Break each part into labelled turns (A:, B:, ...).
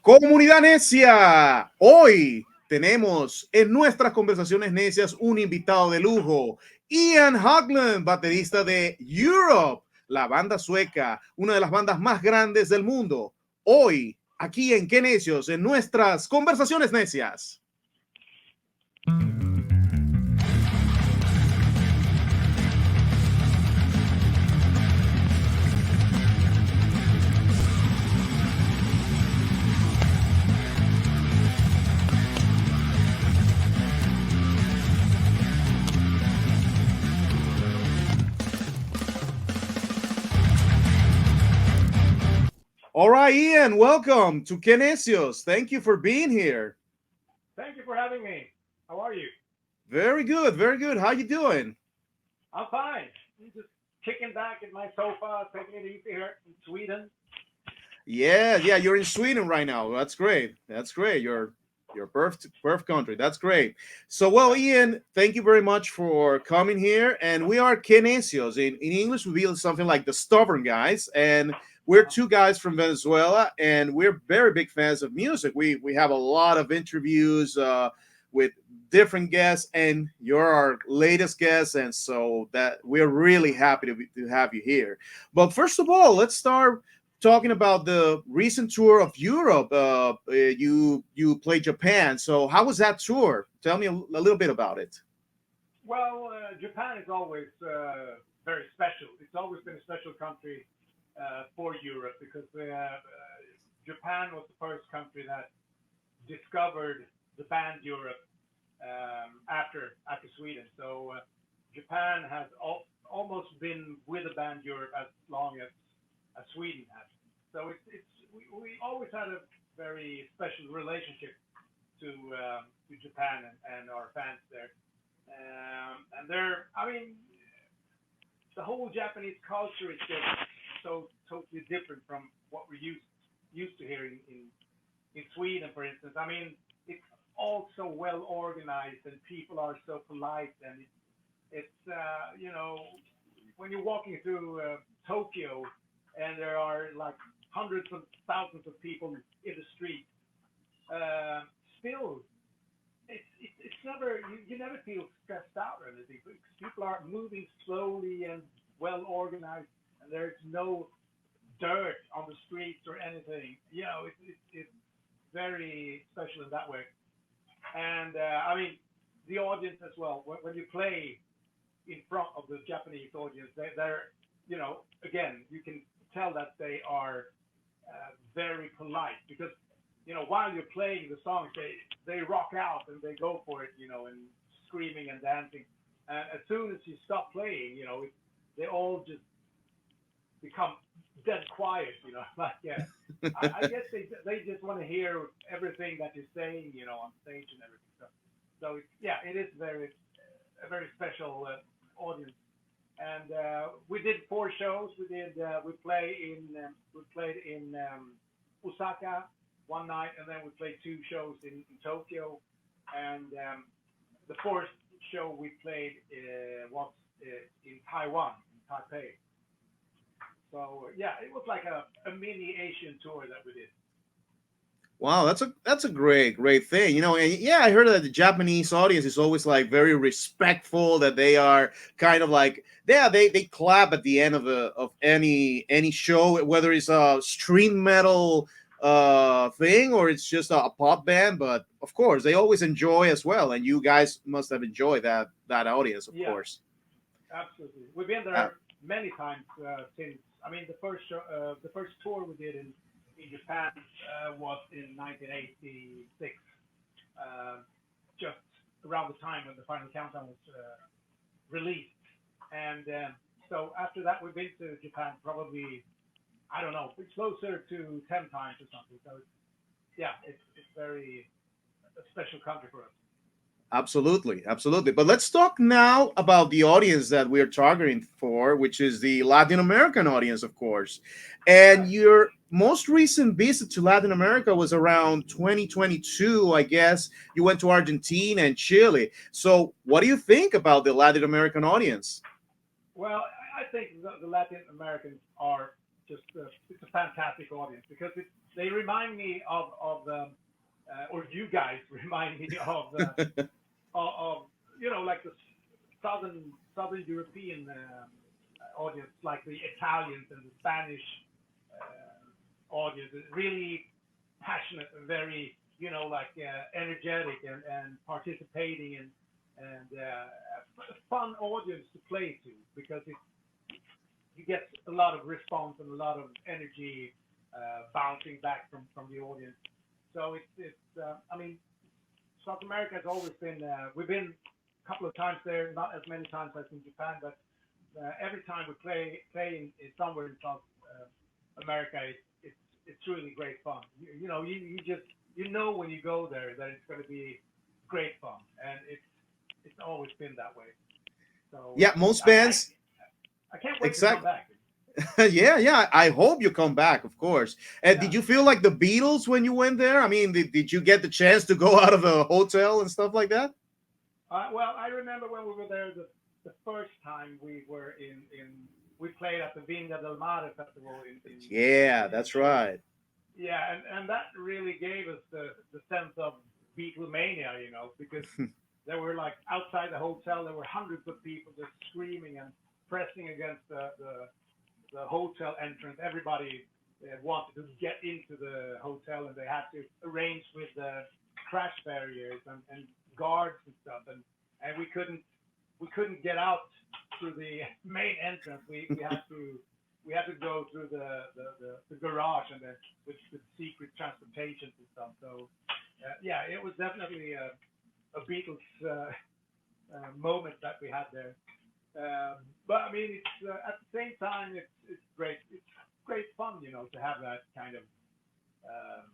A: Comunidad necia, hoy tenemos en nuestras conversaciones necias un invitado de lujo, Ian Haugland, baterista de Europe, la banda sueca, una de las bandas más grandes del mundo. Hoy, aquí en Qué Necios, en nuestras conversaciones necias. All right, Ian, welcome to Qué Necios. Thank you for being here.
B: Thank you for having me. How are you?
A: Very good, very good. How you doing?
B: I'm fine. I'm just kicking back in my sofa, taking it easy here in Sweden.
A: Yeah, you're in Sweden right now. That's great. That's great. Your birth country. That's great. So, well,
B: Yeah.
A: Ian, thank you very much for coming here. And we are Kenesios. In English, we feel something like the stubborn guys. And we're
B: Uh-huh.
A: two guys from Venezuela, and we're very big fans of music. We have a lot of interviews with different guests, and you're our latest guest, and so that we're really happy to have you here. But first of all, let's start talking about the recent tour of Europe. You played Japan. So how was that tour? Tell me a little bit about it.
B: Well, Japan is always very special. It's always been a special country for Europe because Japan was the first country that discovered the band Europe after Sweden. So Japan has almost been with the band Europe as long as Sweden has. So we always had a very special relationship to Japan and our fans there. And they're, I mean, the whole Japanese culture is just so totally different from what we're used to here in Sweden, for instance. I mean, it's all so well organized and people are so polite and it's when you're walking through Tokyo and there are like hundreds of thousands of people in the street, still it's never you never feel stressed out or anything. People are moving slowly and well organized, and there's no dirt on the streets or anything. It's very special in that way. And I mean, the audience as well. When you play in front of the Japanese audience, they're again you can tell that they are very polite because while you're playing the songs, they rock out and they go for it, and screaming and dancing. And as soon as you stop playing, they all just become dead quiet, like I guess they just want to hear everything that you're saying, on stage and everything. So it is a very special audience. And we did 4 shows. We played in Osaka one night, and then we played 2 shows in Tokyo. And the fourth show we played was in Taiwan, in Taipei. So it was like a mini Asian tour that we did.
A: Wow, that's a great thing, And yeah, I heard that the Japanese audience is always like very respectful. That they are kind of like they clap at the end of any show, whether it's a street metal thing or it's just a pop band. But of course, they always enjoy as well, and you guys must have enjoyed that audience, of
B: Yeah,
A: course.
B: absolutely. We've been
A: Uh,
B: there many times since. I mean, the first tour we did in Japan was in 1986, uh, just around the time when the Final Countdown was released. And so after that, we've been to Japan probably, I don't know, it's closer to 10 times or something. So it's very a special country for us.
A: Absolutely, absolutely. But let's talk now about the audience that we're targeting for, which is the Latin American audience, of course. And
B: Right.
A: your most recent visit to Latin America was around 2022, I guess. You went to Argentina and Chile. So, what do you think about the Latin American audience?
B: Well, I think the Latin Americans are just it's a fantastic audience because they remind me or you guys remind me of like the southern European audience, like the Italians and the Spanish audience. It's really passionate and very like energetic and participating and a fun audience to play to because you get a lot of response and a lot of energy bouncing back from the audience. So I mean, South America has always been. We've been a couple of times there, not as many times as in Japan, but every time we play in somewhere in South America, it's really great fun. You just when you go there that it's going to be great fun, and it's always been that way. So
A: Yeah, most bands.
B: I can't wait to come
A: Exactly.
B: back.
A: Yeah, yeah. I hope you come back, of course.
B: Yeah.
A: Did you feel like the Beatles when you went there? I mean, did you get the chance to go out of a hotel and stuff like that?
B: Well, I remember when we were there the first time we were we played at the Vinga del Mare festival
A: Yeah,
B: in
A: that's
B: Italy.
A: right.
B: Yeah, and that really gave us the sense of Beatlemania, because there were like outside the hotel, there were hundreds of people just screaming and pressing against the hotel entrance. Everybody wanted to get into the hotel, and they had to arrange with the crash barriers and guards and stuff, and we couldn't get out through the main entrance. We had to go through the garage and with secret transportations and stuff. So yeah, it was definitely a Beatles moment that we had there. But I mean, it's at the same time, it's great. It's great fun, to have that kind of um,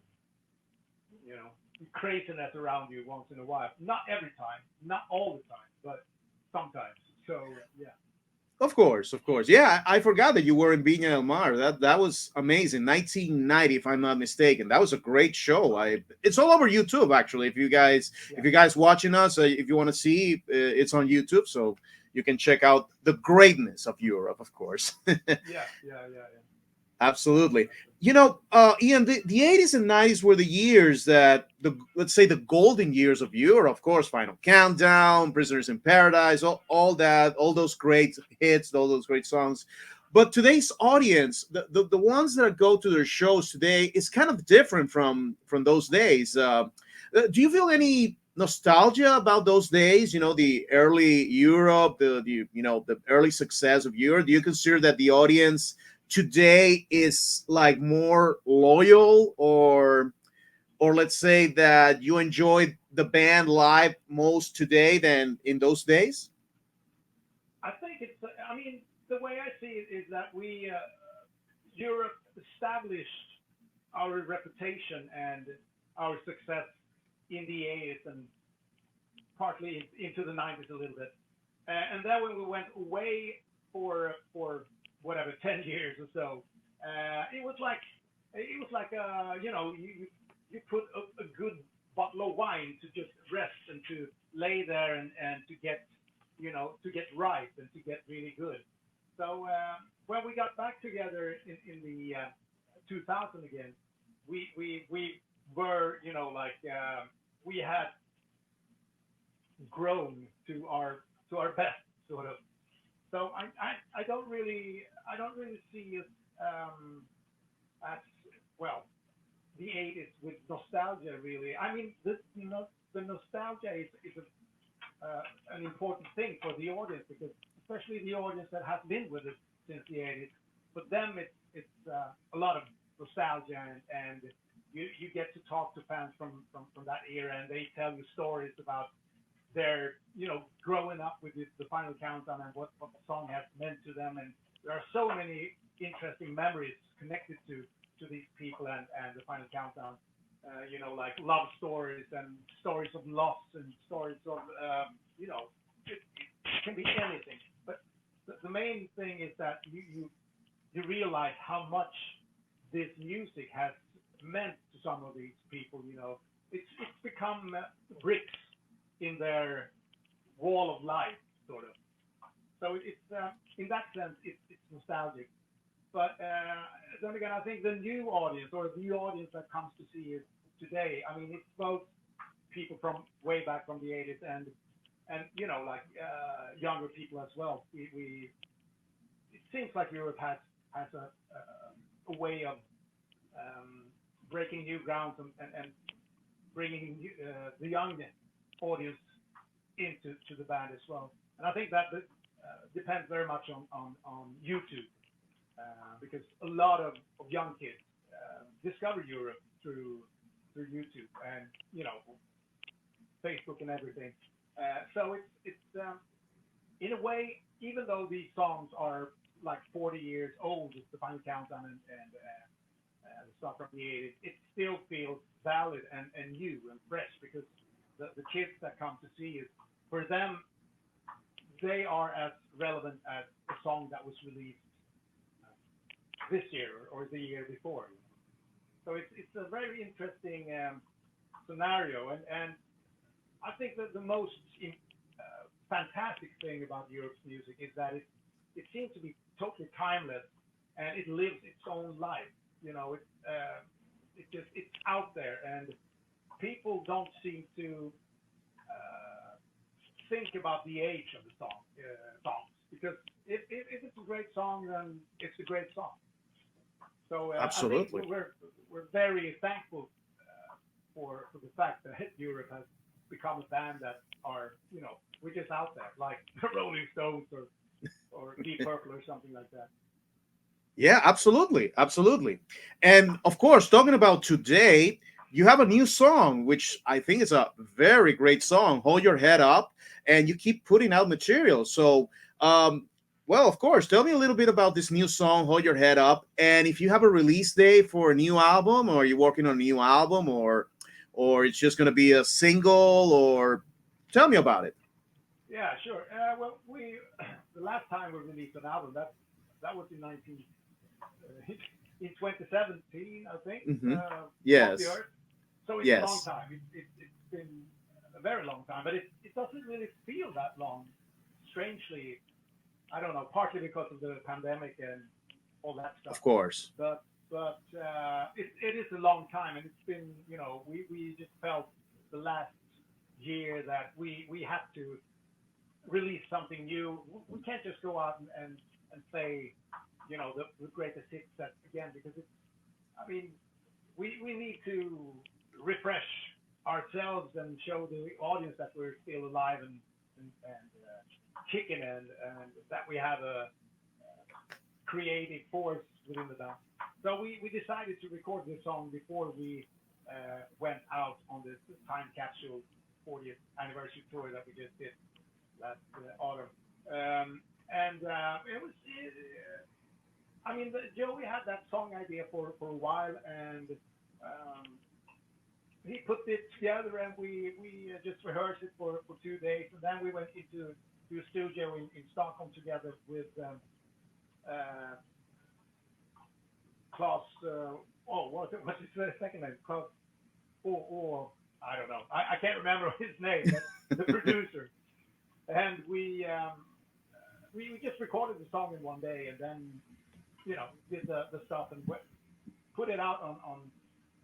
B: you know craziness around you once in a while. Not every time, not all the time, but sometimes. So yeah,
A: Of course, of course. Yeah, I forgot that you were in Viña del Mar. That was amazing. 1990, if I'm not mistaken. That was a great show. It's all over YouTube actually.
B: yeah,
A: If you guys watching us, if you want to see, it's on YouTube, so you can check out the greatness of Europe, of course.
B: yeah, yeah, yeah, yeah.
A: Absolutely.
B: Definitely.
A: Ian, the 80s and 90s were the years that let's say the golden years of Europe, of course, Final Countdown, Prisoners in Paradise, all that, all those great hits, all those great songs. But today's audience, the ones that go to their shows today is kind of different from those days. Do you feel any nostalgia about those days? The early Europe, the early success of Europe. Do you consider that the audience today is like more loyal, or let's say that you enjoy the band live most today than in those days?
B: I think it's. I mean, the way I see it is that we Europe established our reputation and our success in the 80s and partly into the 90s a little bit. And then when we went away for whatever 10 years or so, it was like you put a good bottle of wine to just rest and to lay there and to get right and to get really good. So when we got back together in the 2000 again, we were we had grown to our best sort of. So I don't really see it as well the 80s with nostalgia really. I mean the nostalgia is an important thing for the audience because especially the audience that has been with us since the 80s. For them, it's a lot of nostalgia and you get to talk to fans from that era and they tell you stories about their growing up with the Final Countdown and what the song has meant to them and there are so many interesting memories connected to these people and the Final Countdown. Like love stories and stories of loss and stories of it can be anything. But the main thing is that you realize how much this music has meant to some of these people. It's become bricks in their wall of life, sort of. So it's in that sense, it's nostalgic. but then again, I think the new audience or the audience that comes to see it today, I mean, it's both people from way back from the 80s and like younger people as well. We it seems like Europe has a way of um, breaking new grounds and bringing the young audience into the band as well. And I think that depends very much on YouTube because a lot of young kids discover Europe through YouTube and Facebook and everything. So it's in a way, even though these songs are like 40 years old, it's the Final Countdown and the stuff from the 80s, it still feels valid and new and fresh because the kids that come to see it, for them, they are as relevant as the song that was released this year or the year before. So it's a very interesting scenario, and I think that the most fantastic thing about Europe's music is that it seems to be totally timeless and it lives its own life. It's out there, and people don't seem to think about the age of the songs because if it's a great song, then it's a great song. So I think
A: Absolutely.
B: we're very thankful for the fact that Europe has become a band that are we're just out there like the Rolling Stones or Deep Purple or something like that.
A: Yeah, absolutely, absolutely. And of course, talking about today, you have a new song, which I think is a very great song. Hold Your Head Up, and you keep putting out material. So, well, of course, tell me a little bit about this new song, Hold Your Head Up, and if you have a release date for a new album, or you're working on a new album, or it's just going to be a single, or tell me about it.
B: Yeah, sure. Well, we the last time we released an album that was in 19 in 2017, I think.
A: Hmm.
B: Walk the
A: Yes,
B: Earth. So it's a long
A: yes,
B: time. It's been a very long time, but it doesn't really feel that long. Strangely, I don't know. Partly because of the pandemic and all that stuff,
A: of course.
B: but it is a long time, and it's been we just felt the last year that we have to release something new. We can't just go out and say the greatest hits set again because it's. I mean, we need to refresh ourselves and show the audience that we're still alive and kicking and that we have a creative force within the band. So we decided to record this song before we went out on this time capsule 40th anniversary tour that we just did last autumn. And it was, I mean, Joey had that song idea for a while, and um, he put it together, and we just rehearsed it for 2 days, and then we went into to a studio in Stockholm together with uh, Klaus. What's his second name? Klaus. I don't know. I can't remember his name, but the producer. And we just recorded the song in 1 day, and then did the stuff and put it out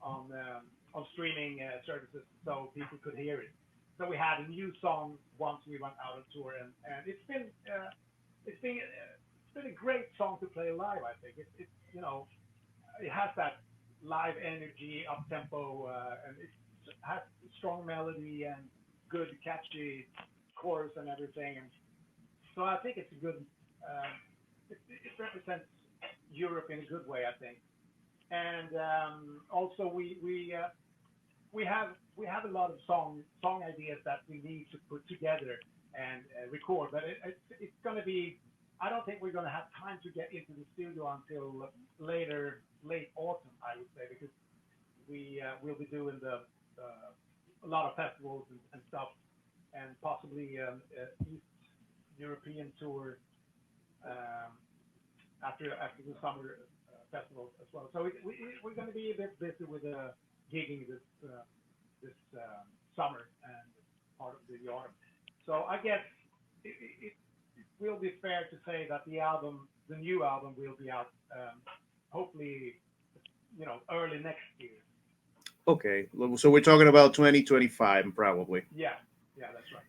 B: on streaming services so people could hear it. So we had a new song once we went out on tour, and it's been a great song to play live. I think it has that live energy, up tempo, and it has strong melody and good catchy chorus and everything. And so I think it's a good. It represents Europe in a good way, I think. And also we have a lot of song ideas that we need to put together and record, but it's going to be. I don't think we're going to have time to get into the studio until late autumn, I would say, because we will be doing a lot of festivals and stuff, and possibly East European tour um, after the summer festivals as well. So we're going to be a bit busy with gigging this summer and part of the autumn. So I guess it will be fair to say that the album the new album will be out hopefully, early next year.
A: Okay, so we're talking about 2025 probably.
B: Yeah, yeah, that's right.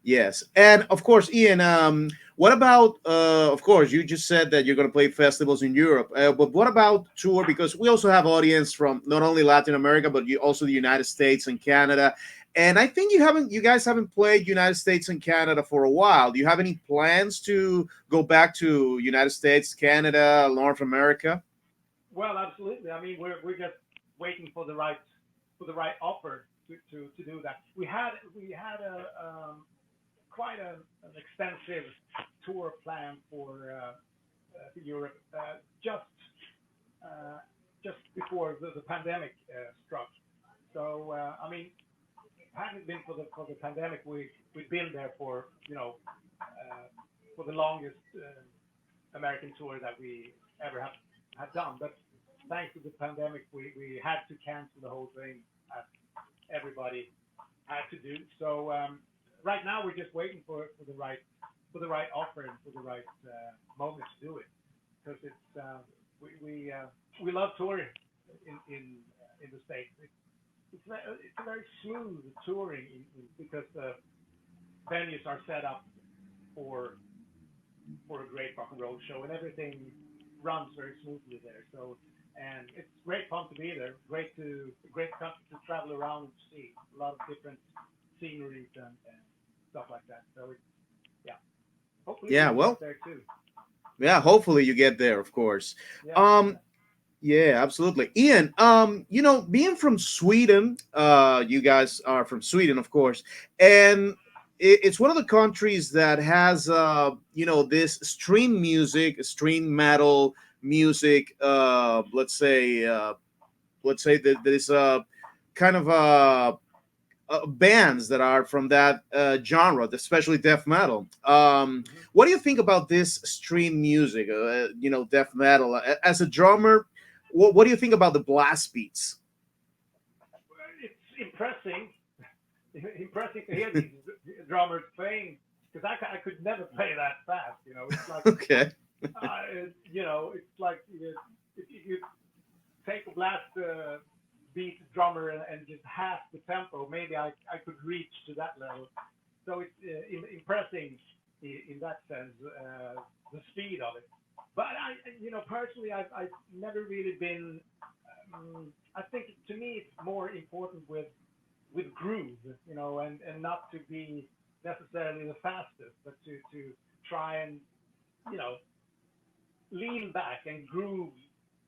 A: Yes, and of course, Ian. What about? Of course, you just said that you're going to play festivals in Europe, but what about tour? Because we also have audience from not only Latin America, but also the United States and Canada. And I think you guys haven't played United States and Canada for a while. Do you have any plans to go back to United States, Canada, North America?
B: Well, absolutely. I mean, we're just waiting for the right offer to do that. We had a quite an extensive tour plan for Europe just before the pandemic struck. So I mean, had it been for the pandemic, we've been there for for the longest American tour that we ever have done. But thanks to the pandemic, we had to cancel the whole thing, as everybody had to do. So right now we're just waiting for the right offer and for the right moment to do it, because it's we love touring in the States. It's a very smooth touring because the venues are set up for a great rock and roll show, and everything runs very smoothly there. So, and it's great fun to be there. Great country to travel around and see a lot of different sceneries and stuff like that. So it's, yeah, hopefully
A: Yeah,
B: we'll
A: well,
B: get there too.
A: yeah. Hopefully, you get there. Of course.
B: Yeah,
A: Um, Yeah, absolutely. Ian, being from Sweden, you guys are from Sweden, of course, and it's one of the countries that has, this stream music, stream metal music. Let's say that there's a kind of bands that are from that genre, especially death metal.
B: hmm
A: What do you think about this stream music? Death metal. As a drummer, what do you think about the blast beats?
B: it's impressive, impressive to hear these drummers playing, because I could never play that fast. It's like
A: Okay.
B: it's like if you take a blast beat drummer and just half the tempo, maybe I could reach to that level. So it's impressive in that sense, the speed of it. But personally, I've never really been. I think to me it's more important with groove, and not to be necessarily the fastest, but to try and you know lean back and groove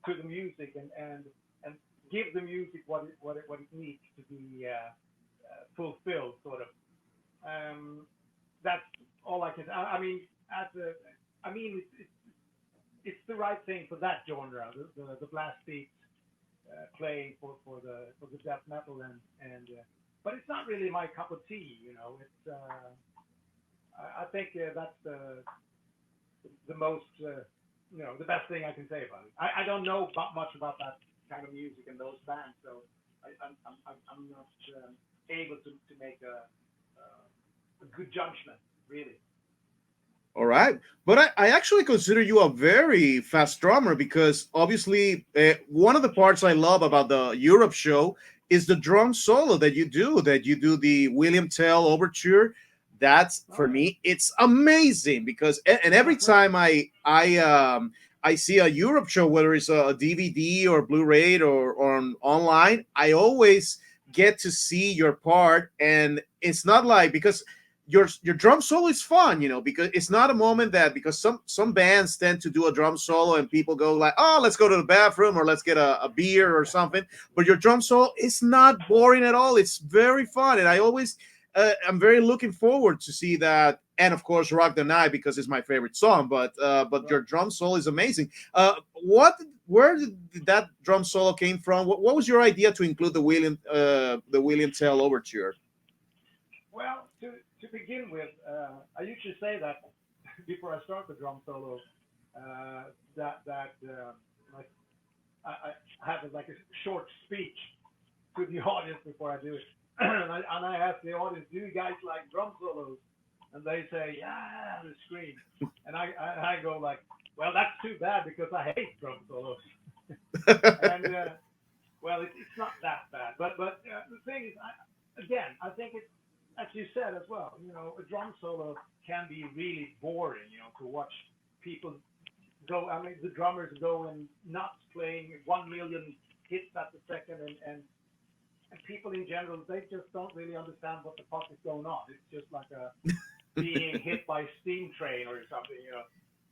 B: to the music and give the music what it needs to be fulfilled, sort of. That's all I can. I mean, as a, I mean, it's the right thing for that genre, the blast beat playing for the death metal and but it's not really my cup of tea. It's I think that's the most the best thing I can say about it. I don't know much about that kind of music and those bands, so I'm not able to make a good judgment, really.
A: All right. But I actually consider you a very fast drummer because obviously one of the parts I love about the Europe show is the drum solo that you do the William Tell overture. That's
B: All
A: for
B: right.
A: me, it's amazing because and every
B: Great.
A: time I see a Europe show, whether it's a DVD or Blu-ray or on online, I always get to see your part, and it's not like because your drum solo is fun, because it's not a moment that because some bands tend to do a drum solo and people go like, oh, let's go to the bathroom or let's get a beer or something. But your drum solo is not boring at all. It's very fun, and I'm very looking forward to see that. And of course, Rock the Night because it's my favorite song. But your
B: Right.
A: drum solo is amazing. Where did that drum solo came from? What was your idea to include the William Tell overture?
B: Well, to begin with, I usually say that before I start the drum solo, that like I have like a short speech to the audience before I do it, and I ask the audience, "Do you guys like drum solos?" And they say, "Yeah," they scream, and I go like, Well, that's too bad because I hate drum solos. And well, it's not that bad. But the thing is, again, I think it's as you said as well. You know, a drum solo can be really boring. You know, to watch people go. I mean, the drummers going nuts playing 1 million hits at the second, and people in general they just don't really understand what the fuck is going on. It's just like a being hit by a steam train or something. You know.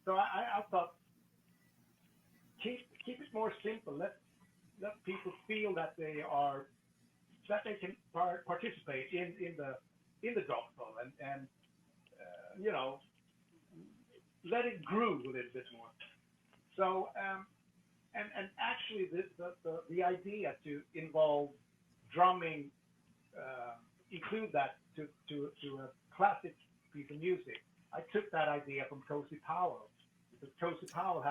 B: So I thought keep it more simple. Let people feel that they can participate in the drum solo and you know let it groove a little bit more. So and actually the idea to involve drumming include that to a classic piece of music. I took that idea from Cozy Powell because Cozy Powell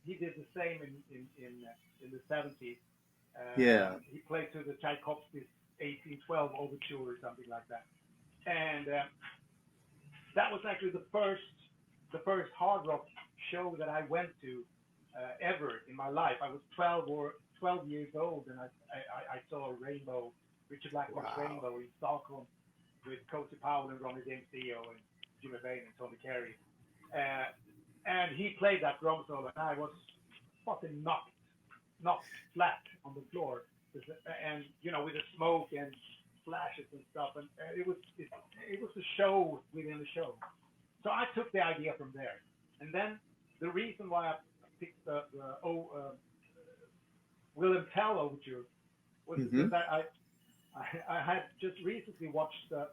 B: he did the same in the 70s.
A: Yeah.
B: He played to the Tchaikovsky's 1812 overture or something like that, and that was actually the first hard rock show that I went to ever in my life. I was 12 years old, and I saw a Rainbow, Richard Blackmore's
A: Wow.
B: Rainbow in Stockholm with Cozy Powell and Ronnie James Dio and Jimmy Bain and Tony Carey. Uh, and he played that drum solo, and I was fucking knocked flat on the floor, and with the smoke and flashes and stuff, and it was a show within the show. So I took the idea from there, and then the reason why I picked the Willem Tell overture was because
A: Hmm.
B: I had just recently watched the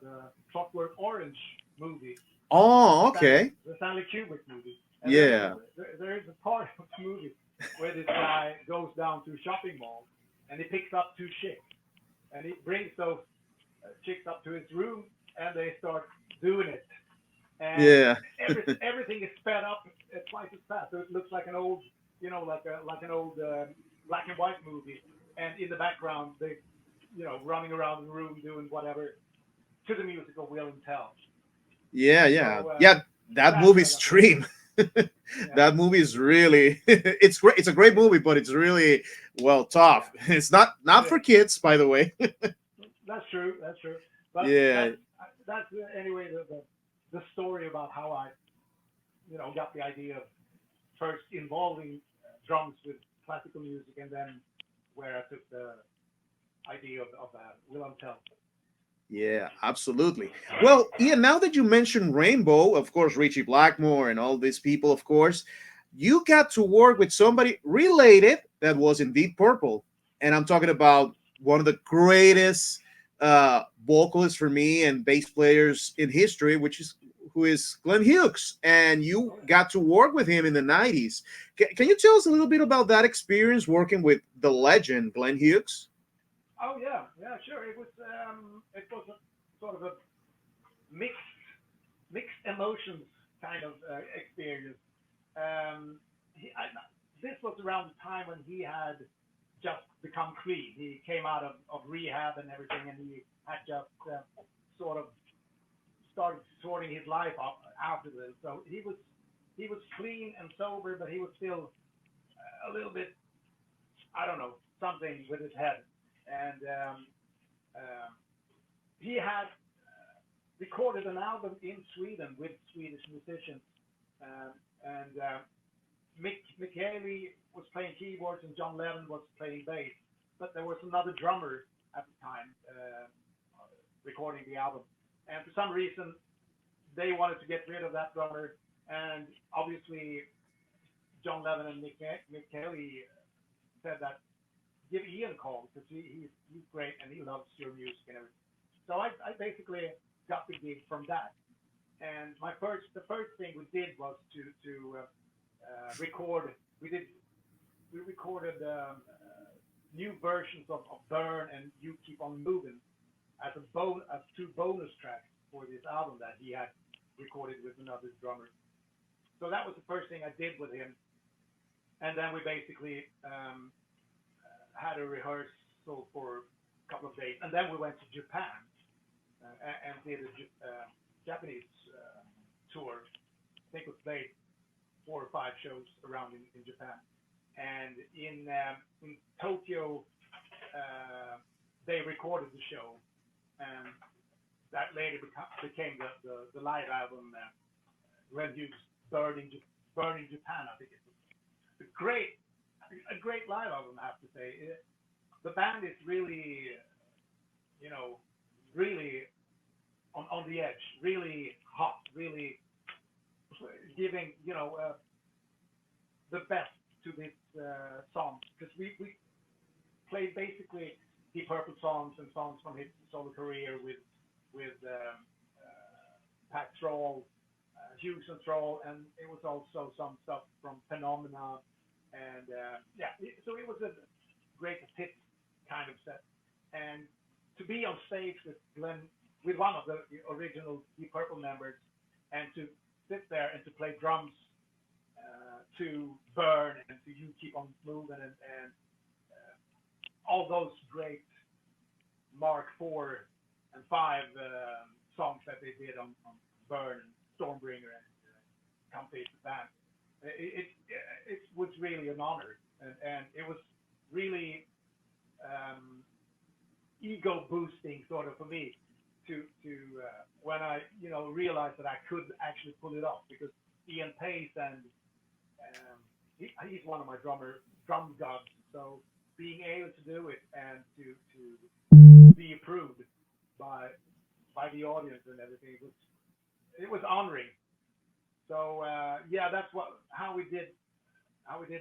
B: Clockwork Orange movie,
A: Oh, okay.
B: The Stanley Kubrick movie, and
A: Yeah.
B: there is a part of the movie where this guy goes down to a shopping mall and he picks up two chicks and he brings those chicks up to his room and they start doing it and
A: Yeah.
B: everything is sped up twice as fast, so it looks like an old, like an old black and white movie, and in the background they, running around the room doing whatever to the music of Will and Tell.
A: Yeah, yeah,
B: So
A: yeah. That
B: that's
A: movie
B: where I got the idea.
A: Stream.
B: Yeah,
A: That movie is really it's great. It's a great movie, but it's really well tough.
B: yeah,
A: It's not
B: it
A: for
B: is.
A: kids, by the way.
B: That's true. That's true. But
A: Yeah,
B: that's anyway the story about how I got the idea of first involving drums with classical music, and then where I took the idea of Willem Tell.
A: yeah, absolutely. Well, Ian, now that you mentioned Rainbow, of course, Richie Blackmore and all these people, of course, you got to work with somebody related that was in Deep Purple. And I'm talking about one of the greatest vocalists for me and bass players in history, which is who is Glenn Hughes. And you
B: Oh yeah.
A: got to work with him in the 90s. Can you tell us a little bit about that experience working with the legend, Glenn Hughes?
B: Oh yeah. Yeah. Sure. It was a sort of a mixed mixed emotions kind of experience. This was around the time when he had just become clean. He came out of rehab and everything, and he had just sort of started sorting his life out after this. So he was clean and sober, but he was still a little bit, I don't know, something with his head. And um, he had recorded an album in Sweden with Swedish musicians, and Mick Haley was playing keyboards and John Lennon was playing bass. But there was another drummer at the time recording the album, and for some reason they wanted to get rid of that drummer, and obviously John Lennon and Mick Haley said that give Ian a call because he's great and he loves your music and everything. So I basically got the gig from that. And the first thing we did was to record. We did we recorded new versions of Burn and You Keep on Moving as two bonus tracks for this album that he had recorded with another drummer. So that was the first thing I did with him, and then we basically had a rehearsal for a couple of days, and then we went to Japan and did a Japanese tour. I think it was based. 4 or 5 shows around in Japan. And in Tokyo, they recorded the show, and that later became the live album, Glenn Hughes Burning Japan. I think it's a great live album. I have to say, the band is really, you know, really on the edge, really hot, really giving the best to this song, because we played basically Deep Purple songs and songs from his solo career with Pat Thrall, Hughes and Thrall, and it was also some stuff from Phenomena, and so it was a great hit kind of set, and to be on stage with Glenn, with one of the original Deep Purple members, and to sit there and to play drums to Burn and to You Keep on Moving, and all those great Mark IV and V songs that they did on Burn and Stormbringer and Come Face the Band. It was really an honor, and it was really ego boosting sort of for me to when I realized that I could actually pull it off, because Ian Pace and he's one of my drum gods. So being able to do it and to be approved by the audience and everything, it was honoring. So that's how we did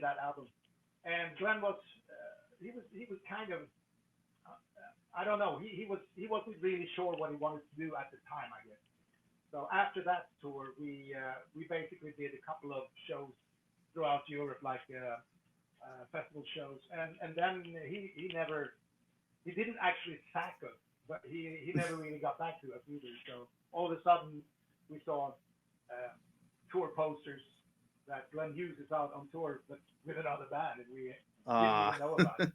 B: that album. And Glenn was he was kind of I don't know, he wasn't really sure what he wanted to do at the time, I guess. So after that tour, we basically did a couple of shows throughout Europe, like festival shows, and then he didn't actually sack us, but he never really got back to us either. So all of a sudden we saw tour posters that Glenn Hughes is out on tour, but with another band, and we didn't even know about it.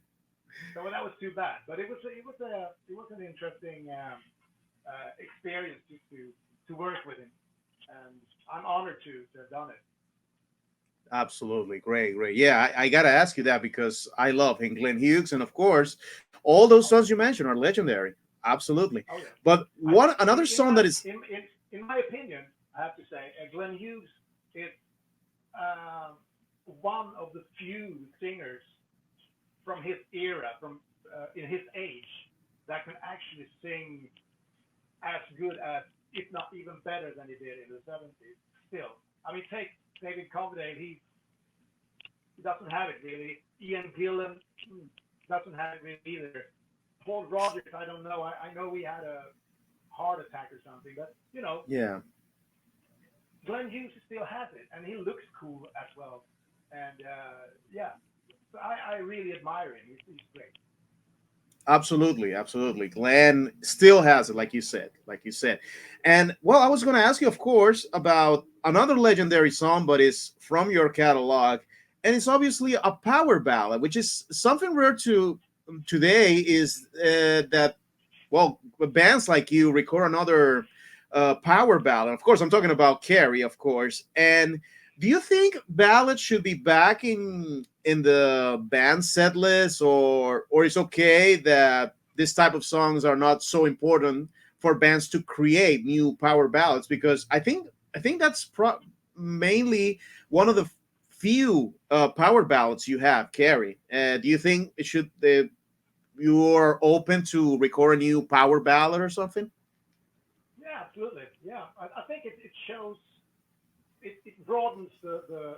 B: So that was too bad. But it was an interesting experience to work with him, and I'm honored to have done it.
A: Absolutely. Great. Yeah, I got to ask you that because I love him, Glenn Hughes. And of course, all those songs you mentioned are legendary. Absolutely.
B: Oh yeah.
A: But
B: I,
A: what another
B: in
A: song
B: my
A: that is,
B: in my opinion, I have to say, Glenn Hughes is uh, one of the few singers from his era, from in his age, that can actually sing as good as, if not even better than he did in the 70s. Still, I mean, take David Coverdale. He doesn't have it really. Ian Gillan doesn't have it really either. Paul Rogers, I don't know. I know he had a heart attack or something, but
A: yeah,
B: Glenn Hughes still has it, and he looks cool as well. And so I really admire him. He's great.
A: absolutely. Glenn still has it, like you said. And well, I was going to ask you, of course, about another legendary song, but it's from your catalog, and it's obviously a power ballad, which is something rare to today. Is that well, bands like you record another power ballad. Of course, I'm talking about Carrie, of course. And do you think ballads should be back in the band set list, or it's okay that this type of songs are not so important for bands to create new power ballads? Because I think that's mainly one of the few power ballads you have, Carrie. Do you think it should you're open to record a new power ballad or something?
B: Yeah, absolutely. Yeah, I think it shows, it broadens the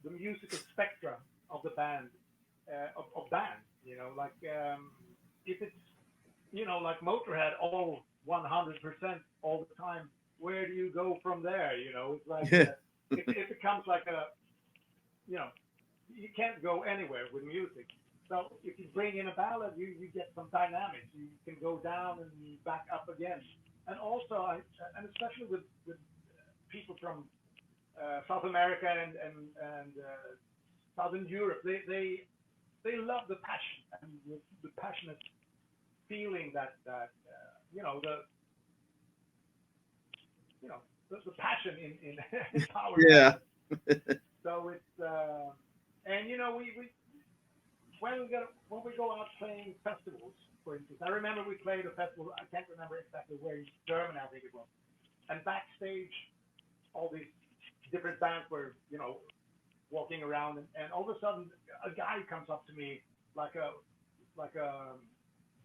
B: musical spectrum of the band, of bands. Like if it's like Motorhead all 100% all the time, where do you go from there? It's like
A: Yeah.
B: it becomes like a you know you can't go anywhere with music. So if you bring in a ballad, you get some dynamics. You can go down and back up again. And also, and especially with people from South America and Southern Europe, they love the passion and the passionate feeling that the you know the passion in in power
A: Yeah.
B: ballads. So it's and you know we when we go out playing festivals, for instance, I remember we played a festival. I can't remember exactly where in Germany, I think it was. And backstage, all these different bands were, walking around, and all of a sudden, a guy comes up to me like a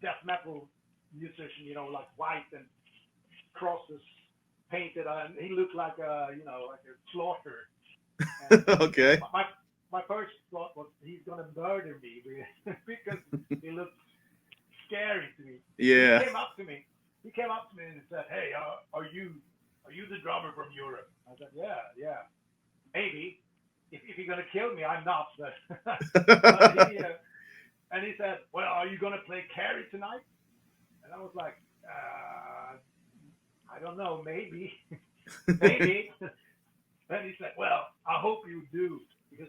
B: death metal musician, like white and crosses painted, and he looked like like a slaughter. And
A: Okay.
B: my first thought was he's gonna murder me because he looked scary to me. But he
A: Yeah.
B: came up to me. He came up to me and said, "Hey, are you the drummer from Europe?" I said, "Yeah, yeah, maybe. If you're gonna kill me, I'm not." But, but and he said, "Well, are you gonna play Carrie tonight?" And I was like, "I don't know, maybe, maybe." Then he said, "Well, I hope you do, because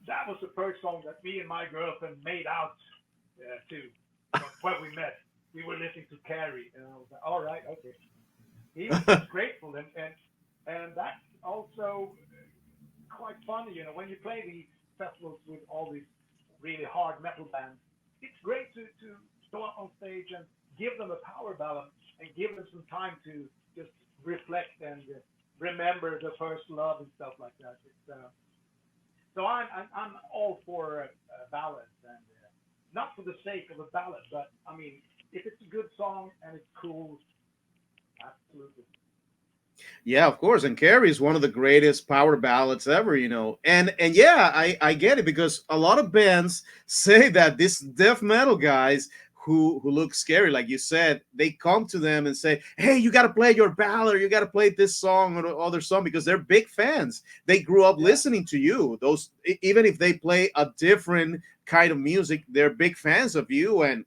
B: that was the first song that me and my girlfriend made out to when we met. We were listening to Carrie, and I was like, all right, okay." He was just grateful, and that's also quite funny, when you play these festivals with all these really hard metal bands. It's great to go up on stage and give them a power ballad and give them some time to just reflect and remember the first love and stuff like that. So I'm all for ballads, and not for the sake of a ballad, but I mean, if it's a good song and it's cool, absolutely.
A: Yeah, of course. And Carrie is one of the greatest power ballads ever, And yeah, I get it because a lot of bands say that this death metal guys who look scary, like you said, they come to them and say, "Hey, you got to play your ballad, or you got to play this song or other song," because they're big fans. They grew up
B: Yeah,
A: listening to you. Even if they play a different kind of music, they're big fans of you, and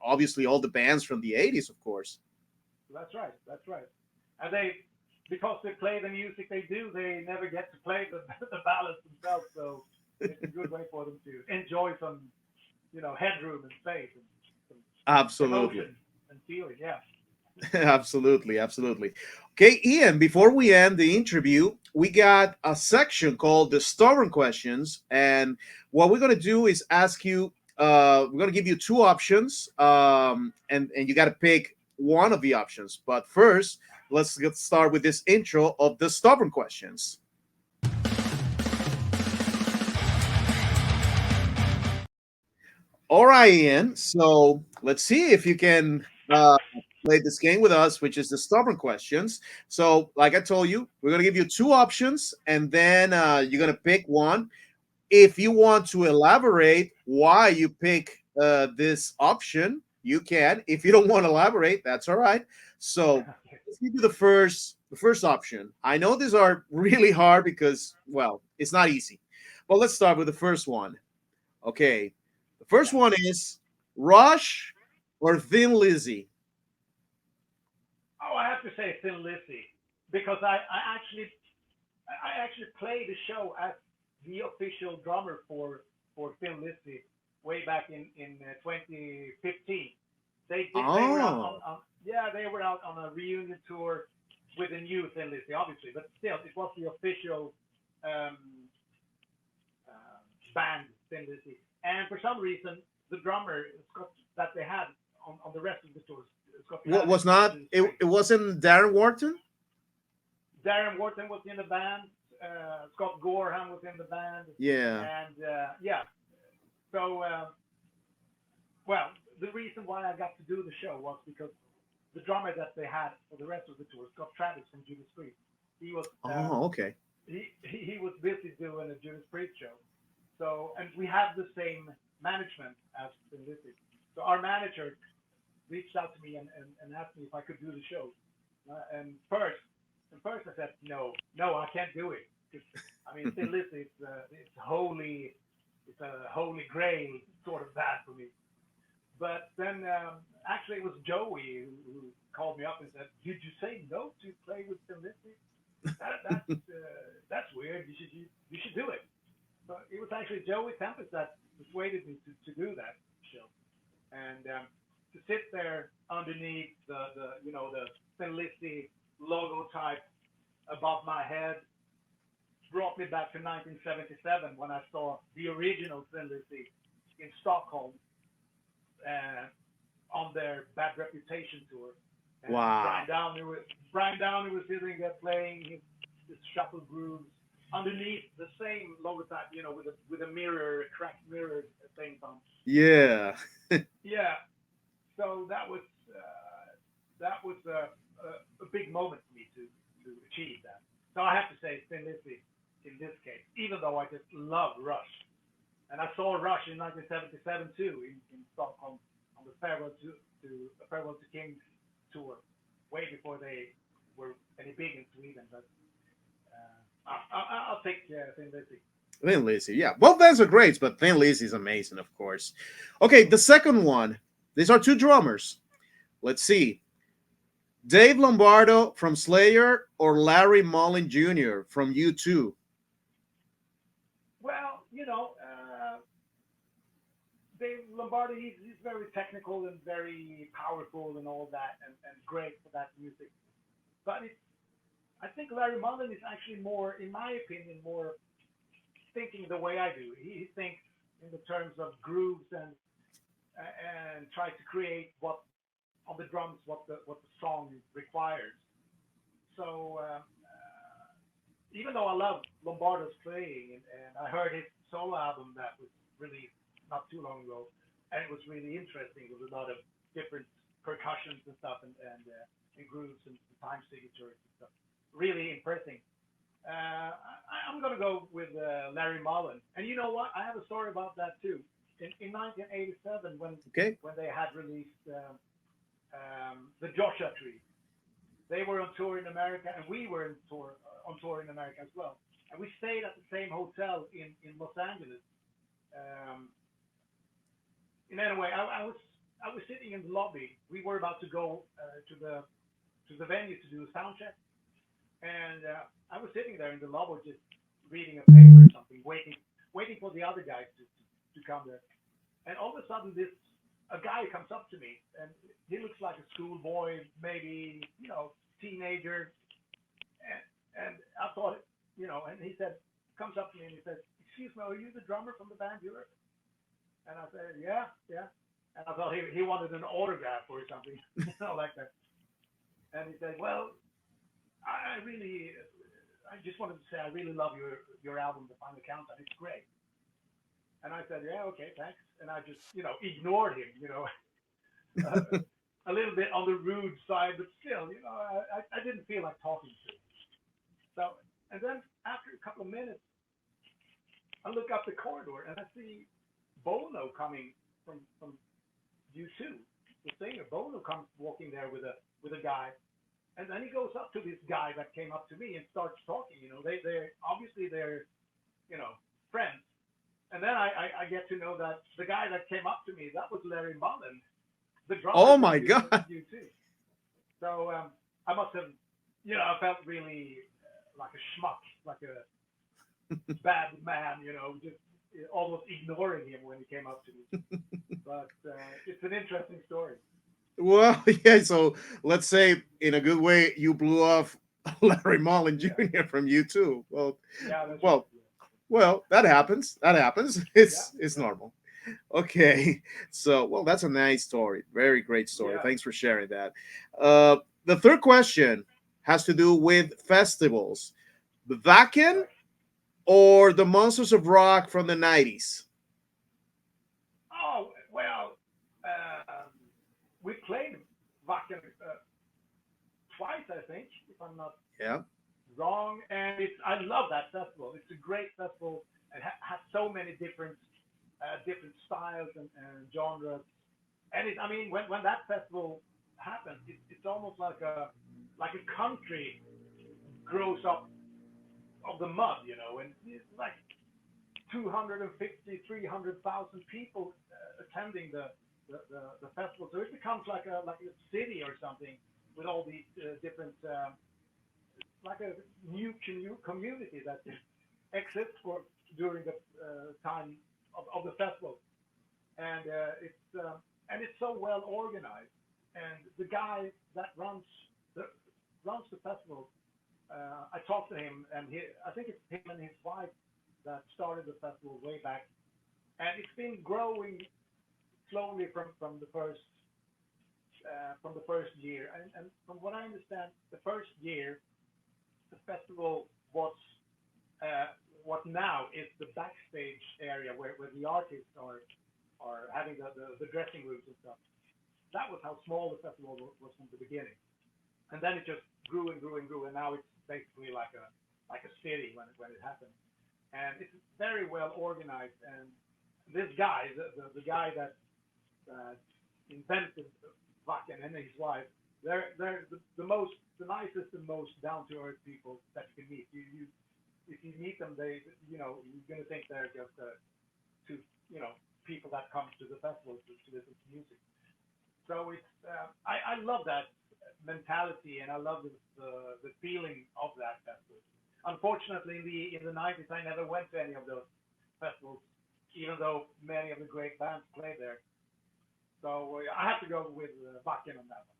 A: obviously all the bands from the '80s, of course.
B: that's right. That's right. And because they play the music they do, they never get to play the the ballads themselves. So it's a good way for them to enjoy some, headroom and space and some
A: Absolutely.
B: emotion and feeling. Yeah.
A: Absolutely, absolutely. Okay, Ian, before we end the interview, we got a section called the stubborn questions. And what we're going to do is ask you, we're going to give you two options, and you got to pick one of the options. But first, let's get start with this intro of the stubborn questions. All right, Ian. So let's see if you can play this game with us, which is the stubborn questions. So, like I told you, we're going to give you two options, and then you're going to pick one. If you want to elaborate why you pick this option, you can. If you don't want to elaborate, that's all right. So, let's give you the first option. I know these are really hard because, well, it's not easy. But let's start with the first one. Okay. The first
B: Yeah.
A: one is Rush or Thin Lizzy.
B: Oh, I have to say Thin Lizzy, because I actually played the show as the official drummer for Thin Lizzy way back in 2015. They were out
A: Oh,
B: they were out on a reunion tour with the new Thin Lizzy, obviously, but still it was the official um, band Thin Lizzy. And for some reason, the drummer Scott that they had on the rest of the tours, Scott
A: what
B: Travis
A: was
B: from
A: not
B: Judas
A: it?
B: Priest.
A: It wasn't Darren Wharton.
B: Darren Wharton was in the band. Scott Gorham was in the band,
A: Yeah.
B: and yeah. So, well, the reason why I got to do the show was because the drummer that they had for the rest of the tour, Scott Travis from Judas Priest, he was
A: Oh, okay.
B: he was busy doing a Judas Priest show. So, and we have the same management as Thin Lizzy. So our manager reached out to me and asked me if I could do the show. And first I said no, no, I can't do it. 'Cause, I mean, Thin Lizzy, it's a holy grail sort of band for me. But then actually it was Joey who called me up and said, "Did you say no to play with Thin Lizzy? That's weird. You should do it." So it was actually Joey Tempest that persuaded me to do that show. And to sit there underneath the Thin Lizzy logo type above my head, brought me back to 1977 when I saw the original Thin Lizzy in Stockholm uh, on their Bad Reputation tour. And
A: Wow.
B: Brian Downey was sitting there playing his shuffle grooves underneath the same logotype, with a mirror, a cracked mirror thing on.
A: Yeah.
B: Yeah, so that was a big moment for me to achieve that. So I have to say Thin Lizzy in this case, even though I just love Rush, and I saw Rush in 1977 too in Stockholm on the Farewell to Kings tour, way before they were any big in Sweden. But I'll take Thin Lizzy.
A: Thin Lizzy. Yeah. Both bands are great, but Thin Lizzy is amazing, of course. Okay, the second one. These are two drummers. Let's see. Dave Lombardo from Slayer or Larry Mullen Jr. from U2?
B: Well, Dave Lombardi, he's very technical and very powerful and all that, and great for that music. But I think Larry Mullen is actually more, in my opinion, more thinking the way I do. He thinks in the terms of grooves and tries to create what on the drums what the song requires. So even though I love Lombardo's playing, and I heard his solo album that was released not too long ago, and it was really interesting with a lot of different percussions and stuff, and grooves and time signatures and stuff. Really impressing. I'm gonna go with Larry Mullen, and you know what? I have a story about that too. In 1987,
A: Okay.
B: when they had released the Joshua Tree, they were on tour in America, and we were on tour in America as well. And we stayed at the same hotel in Los Angeles. Um, and anyway, I was sitting in the lobby. We were about to go to the venue to do a sound check, and I was sitting there in the lobby just reading a paper or something, waiting for the other guys to come there. And all of a sudden, a guy comes up to me, and he looks like a schoolboy, maybe teenager, and I thought, and he comes up to me and he says, "Excuse me, are you the drummer from the band Europe?" And I said, "Yeah, yeah." And I thought he wanted an autograph or something, like that. And he said, "Well, I really, I just wanted to say I really love your album, The Final Countdown. It's great." And I said, "Yeah, okay, thanks." And I just, ignored him, uh, a little bit on the rude side, but still, I didn't feel like talking to him. So, and then after a couple of minutes, I look up the corridor and I see Bono coming from U2. The singer Bono comes walking there with a guy, and then he goes up to this guy that came up to me and starts talking. They're obviously friends. And then I get to know that the guy that came up to me, that was Larry Mullen, the drummer
A: Oh
B: from
A: my God.
B: U2. So I must have, I felt really like a schmuck, like a bad man, just almost ignoring him when he came up to me. But it's an interesting story.
A: Well, yeah. So let's say, in a good way, you blew off Larry Mullen
B: Yeah,
A: Jr. from U2. Well,
B: yeah, that's right.
A: well,
B: Yeah,
A: well. That happens. That happens.
B: yeah,
A: It's
B: yeah,
A: normal. Okay. So, well, that's a nice story. Very great story.
B: yeah.
A: Thanks for sharing that. The third question has to do with festivals. The Vakin
B: Right.
A: or the Monsters of Rock from the 90s?
B: Oh well, we played Wacken twice, I think, if I'm not
A: Yeah.
B: wrong. And I love that festival. It's a great festival and has so many different styles and genres. And I mean, when that festival happens, it's almost like a country grows up of the mud, and it's like 250, 300,000 people attending the festival. So it becomes like a city or something with all these different like a new community that exists for during the time of the festival, and it's so well organized. And the guy that runs the festival, I talked to him, and I think it's him and his wife that started the festival way back, and it's been growing slowly from the first year. And from what I understand, the first year the festival was what now is the backstage area where the artists are having the dressing rooms and stuff. That was how small the festival was from the beginning, and then it just grew and grew and grew, and now it's basically like a city when it happened, and it's very well organized. And this guy, the guy that invented Wacken and his wife, they're the nicest and most down to earth people that you can meet. You if you meet them, you're gonna think they're just two people that come to the festival to listen to music. So I love that mentality, and I love the feeling of that festival. Unfortunately, in the 90s, I never went to any of those festivals, even though many of the great bands played there. So I have to go with Wacken on that one.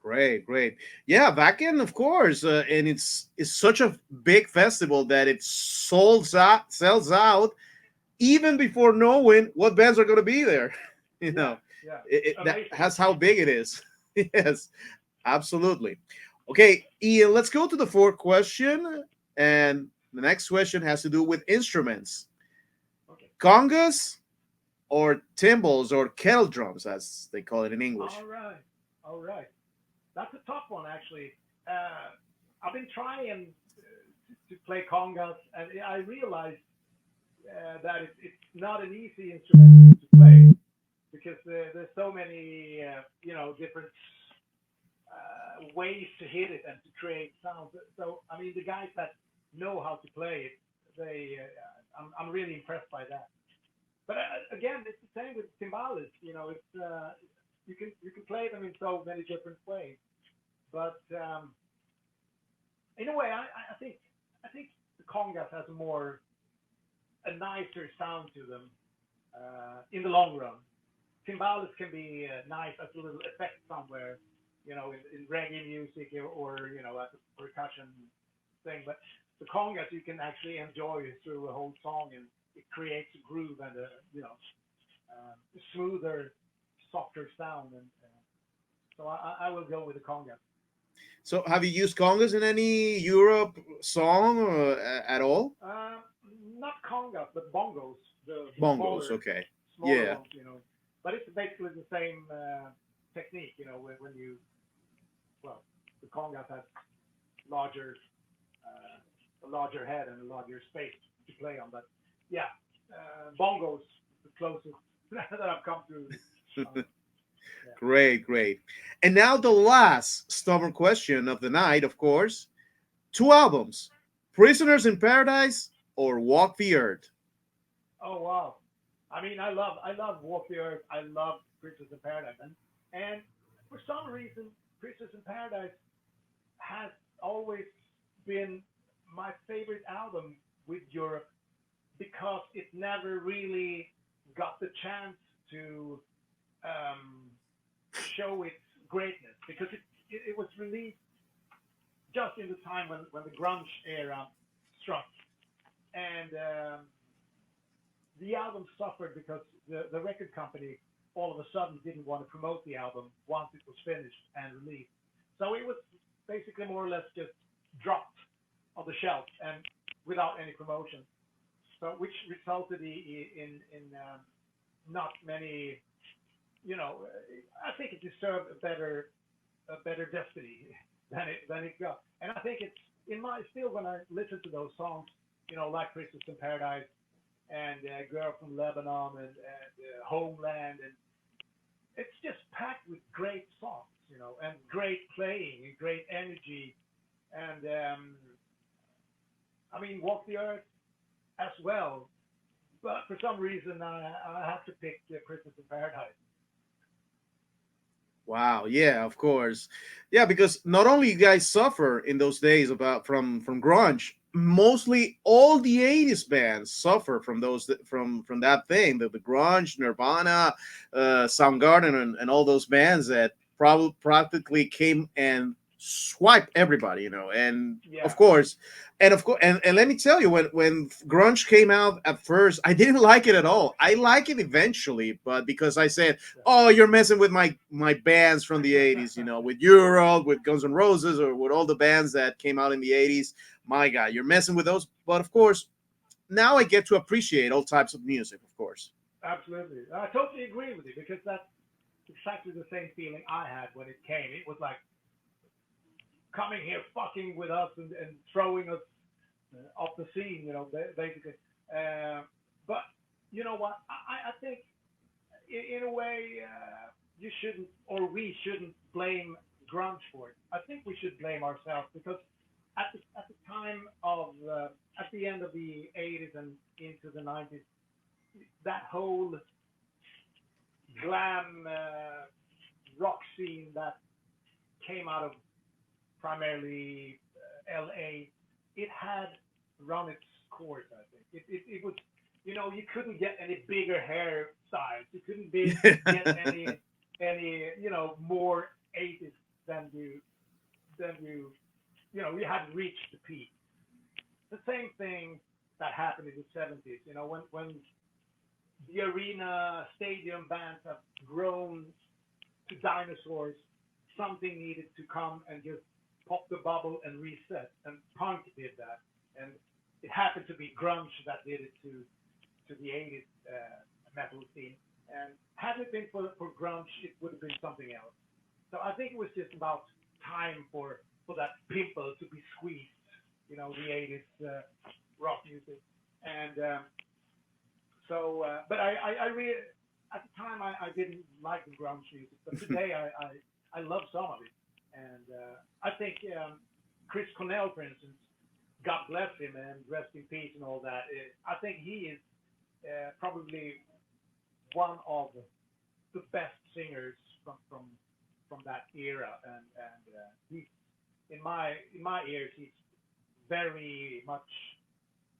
A: Great, great. Yeah, Wacken, of course, and it's such a big festival that it sells out even before knowing what bands are going to be there. You
B: Yeah,
A: know,
B: yeah,
A: that
B: amazing.
A: that's how big it is. Yes, absolutely. Okay, Ian, let's go to the fourth question, and the next question has to do with instruments:
B: Okay,
A: congas or timbals or kettle drums, as they call it in
B: all
A: English.
B: right, all right. That's a tough one, actually. I've been trying to play congas, and I realized that it's not an easy instrument to play because there's so many, different ways to hit it and to create sounds. So, I mean, the guys that know how to play it, I'm really impressed by that. But again, it's the same with timbales. You can play them in so many different ways. But in a way, I think the congas has a nicer sound to them in the long run. Timbales can be nice as a little effect somewhere, in reggae music or as a percussion thing. But the congas you can actually enjoy through a whole song, and it creates a groove and a smoother, softer sound. And so I will go with the congas.
A: So, have you used congas in any Europe song at all?
B: Not congas, but bongos, the
A: Bongos,
B: smaller
A: okay.
B: smaller
A: Yeah.
B: ones. But it's basically the same technique, when you well, the congas has larger a larger head and a larger space to play on. But yeah, bongos the closest that I've come to. Um, yeah.
A: Great, great. And now the last stubborn question of the night, of course. Two albums: Prisoners in Paradise or Walk the Earth.
B: Oh wow. I mean, I love Walk the Earth. I love Princess in Paradise, and for some reason, Princess in Paradise has always been my favorite album with Europe because it never really got the chance to um, show its greatness because it was released just in the time when the grunge era struck, and the album suffered because the record company all of a sudden didn't want to promote the album once it was finished and released. So it was basically more or less just dropped on the shelf and without any promotion. So which resulted in not many. I think it deserved a better destiny than it got. And I think it's in my still when I listen to those songs, like Christmas in Paradise and Girl from Lebanon and Homeland, and it's just packed with great songs, and great playing and great energy, and I mean Walk the Earth as well. But for some reason, I have to pick Christmas in Paradise.
A: Wow, yeah, of course. Yeah, because not only you guys suffer in those days about from grunge, mostly all the 80s bands suffer from from that thing, the grunge, Nirvana, Soundgarden and all those bands that probably practically came and swipe everybody, and
B: Yeah.
A: of course, and let me tell you, when grunge came out at first, I didn't like it at all. I like it eventually, but because I said, oh, you're messing with my bands from the 80s, with Europe, with Guns N' Roses, or with all the bands that came out in the 80s. My God, you're messing with those. But of course, now I get to appreciate all types of music, of course.
B: Absolutely. I totally agree with you because that's exactly the same feeling I had when it came. It was like coming here, fucking with us, and throwing us off the scene, basically. Uh, but you know what? I think in a way you shouldn't, or we shouldn't blame grunge for it. I think we should blame ourselves because at the time of at the end of the 80s and into the 90s, that whole glam rock scene that came out of primarily LA, it had run its course. I think it was, you couldn't get any bigger hairstyles. You couldn't get any more 80s than you you hadn't reached the peak. The same thing that happened in the 70s. When the arena stadium bands have grown to dinosaurs, something needed to come and just pop the bubble and reset. And punk did that, and it happened to be grunge that did it to the 80s metal scene. And had it been for grunge, it would have been something else. So I think it was just about time for that pimple to be squeezed. The 80s rock music, and but I really at the time I didn't like the grunge music, but today I love some of it, and I think Chris Cornell, for instance, God bless him and rest in peace and all that. I think he is probably one of the best singers from that era, and he's in my ears he's very much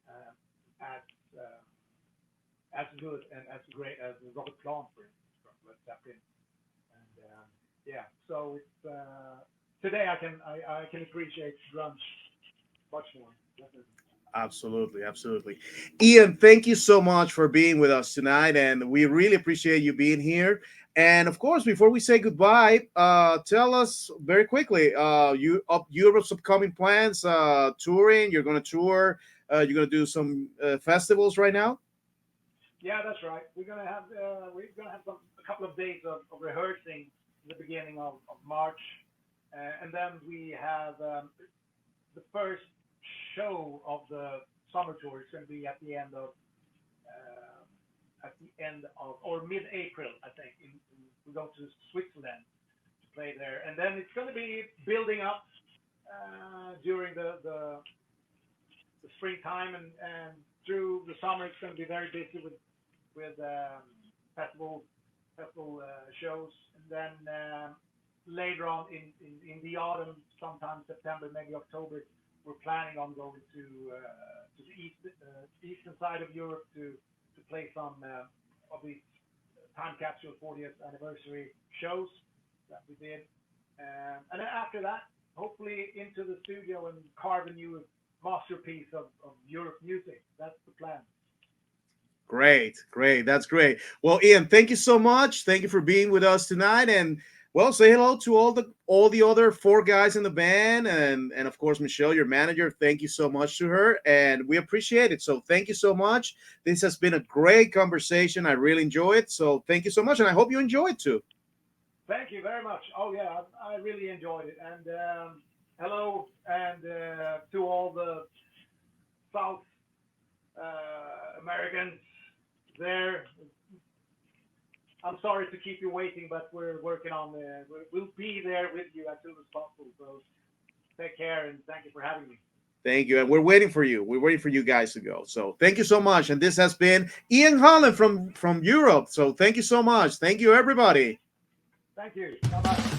B: uh, as good and as great as Robert Plant, for instance, from Led Zeppelin. And yeah, so it's today I can appreciate grunge much more. Definitely.
A: Absolutely, absolutely. Ian, thank you so much for being with us tonight, and we really appreciate you being here. And of course, before we say goodbye, tell us very quickly, Europe's upcoming plans, touring. You're going to tour. You're going to do some festivals right now.
B: Yeah, that's right. We're gonna have a couple of days of rehearsing in the beginning of March, and then we have the first show of the summer tour is going to be at the end of or mid-April, I think. We go to Switzerland to play there, and then it's going to be building up during the springtime, and through the summer it's going to be very busy with festival festival shows, and then later on in the autumn, sometime September, maybe October, we're planning on going to the eastern side of Europe to play some of these time capsule 40th anniversary shows that we did, and then after that, hopefully into the studio and carve a new masterpiece of Europe music. That's the plan.
A: Great, great. That's great. Well, Ian, thank you so much. Thank you for being with us tonight. And well, say hello to all the other four guys in the band, and of course Michelle, your manager. Thank you so much to her, and we appreciate it. So thank you so much. This has been a great conversation. I really enjoy it. So thank you so much, and I hope you enjoy it too.
B: Thank you very much. Oh yeah, I really enjoyed it. And hello, and to all the South Americans there. I'm sorry to keep you waiting, but we're working on. We'll be there with you as soon as possible. So take care, and thank you for having me.
A: Thank you, and we're waiting for you. We're waiting for you guys to go. So thank you so much. And this has been Ian Holland from Europe. So thank you so much. Thank you, everybody.
B: Thank you. Bye bye.